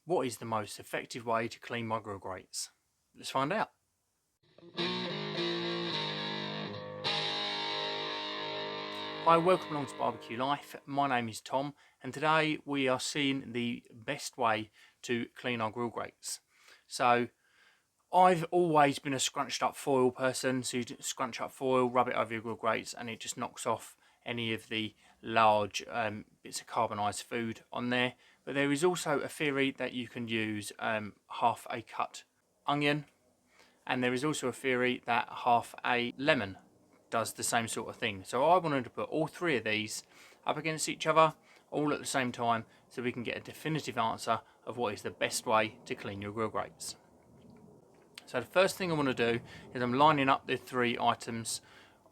What is the most effective way to clean my grill grates? Let's find out. Hi, welcome along to Barbecue Life. My name is Tom, and today we are seeing the best way to clean our grill grates. So I've always been a scrunched up foil person, so you scrunch up foil, rub it over your grill grates, and it just knocks off any of the large bits of carbonised food on there. But there is also a theory that you can use half a cut onion, and there is also a theory that half a lemon does the same sort of thing. So I wanted to put all three of these up against each other all at the same time so we can get a definitive answer of what is the best way to clean your grill grates. So the first thing I want to do is I'm lining up the three items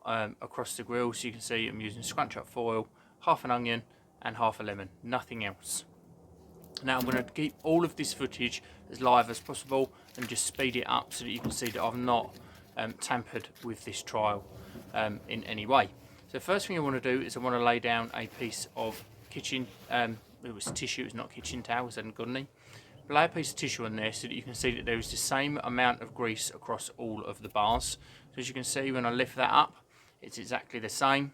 across the grill. So you can see I'm using scrunch up foil, half an onion and half a lemon, nothing else. Now I'm going to keep all of this footage as live as possible and just speed it up so that you can see that I've not tampered with this trial in any way. So the first thing I want to do is I want to lay down a piece of kitchen, it was tissue, it's not kitchen towels, I hadn't got any. Lay a piece of tissue on there so that you can see that there is the same amount of grease across all of the bars. So as you can see, when I lift that up, it's exactly the same.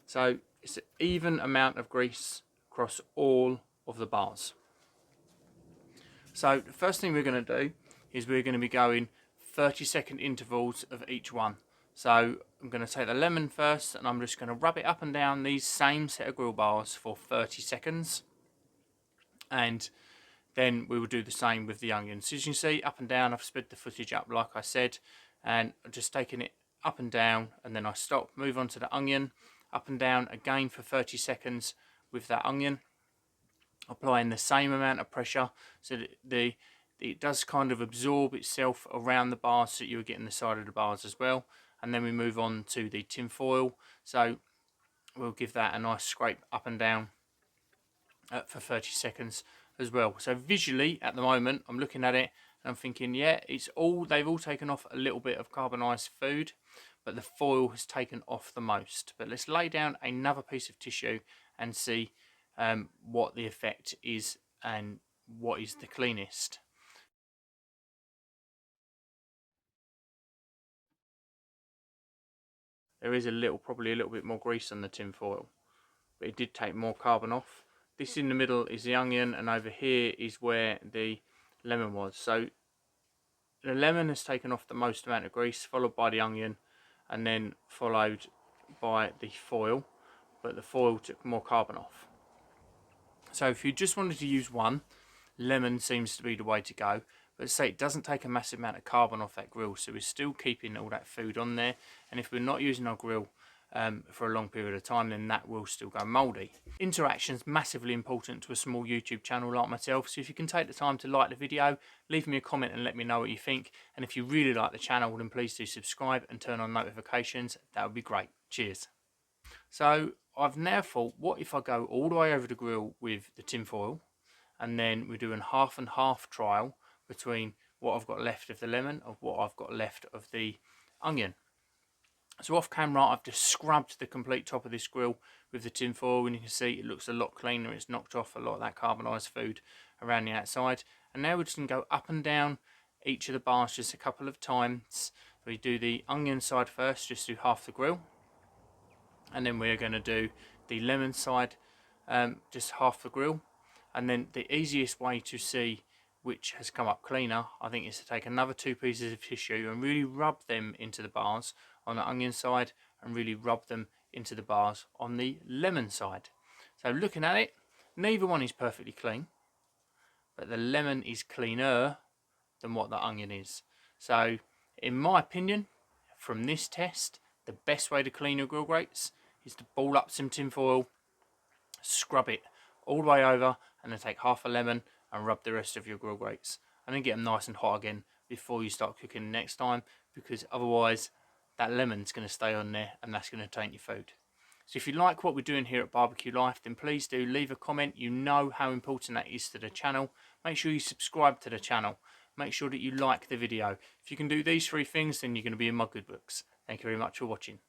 So it's an even amount of grease across all of the bars. So the first thing we're going to do is we're going to be going 30-second intervals of each one. So I'm going to take the lemon first and I'm just going to rub it up and down these same set of grill bars for 30 seconds. And then we will do the same with the onion. So as you can see, up and down, I've sped the footage up like I said, and I'm just taking it up and down, and then I stop, move on to the onion, up and down again for 30 seconds with that onion, applying the same amount of pressure so that it does kind of absorb itself around the bars so that you're getting the side of the bars as well. And then we move on to the tin foil. So we'll give that a nice scrape up and down for 30 seconds as well. So visually at the moment I'm looking at it and I'm thinking, yeah, they've all taken off a little bit of carbonised food, but the foil has taken off the most. But let's lay down another piece of tissue and see what the effect is and what is the cleanest. There is probably a little bit more grease on the tin foil, but it did take more carbon off. This in the middle is the onion, and over here is where the lemon was. So the lemon has taken off the most amount of grease, followed by the onion, and then followed by the foil, but the foil took more carbon off. So if you just wanted to use one, lemon seems to be the way to go. But say it doesn't take a massive amount of carbon off that grill, so we're still keeping all that food on there. And if we're not using our grill for a long period of time, then that will still go mouldy. Interaction's massively important to a small YouTube channel like myself, so if you can take the time to like the video, leave me a comment and let me know what you think. And if you really like the channel, then please do subscribe and turn on notifications. That would be great. Cheers. So I've now thought, what if I go all the way over the grill with the tin foil, and then we do a half and half trial between what I've got left of the lemon and what I've got left of the onion. So off camera I've just scrubbed the complete top of this grill with the tin foil, and you can see it looks a lot cleaner. It's knocked off a lot of that carbonised food around the outside. And now we're just going to go up and down each of the bars just a couple of times. We do the onion side first, just do half the grill, and then we're going to do the lemon side, just half the grill. And then the easiest way to see which has come up cleaner, I think, is to take another two pieces of tissue and really rub them into the bars on the onion side and really rub them into the bars on the lemon side. So looking at it, neither one is perfectly clean, but the lemon is cleaner than what the onion is. So in my opinion, from this test, the best way to clean your grill grates is to ball up some tin foil, scrub it all the way over, and then take half a lemon and rub the rest of your grill grates, and then get them nice and hot again before you start cooking next time, because otherwise that lemon's going to stay on there and that's going to taint your food. So if you like what we're doing here at Barbecue Life, then please do leave a comment. You know how important that is to the channel. Make sure you subscribe to the channel. Make sure that you like the video. If you can do these three things, then you're going to be in my good books. Thank you very much for watching.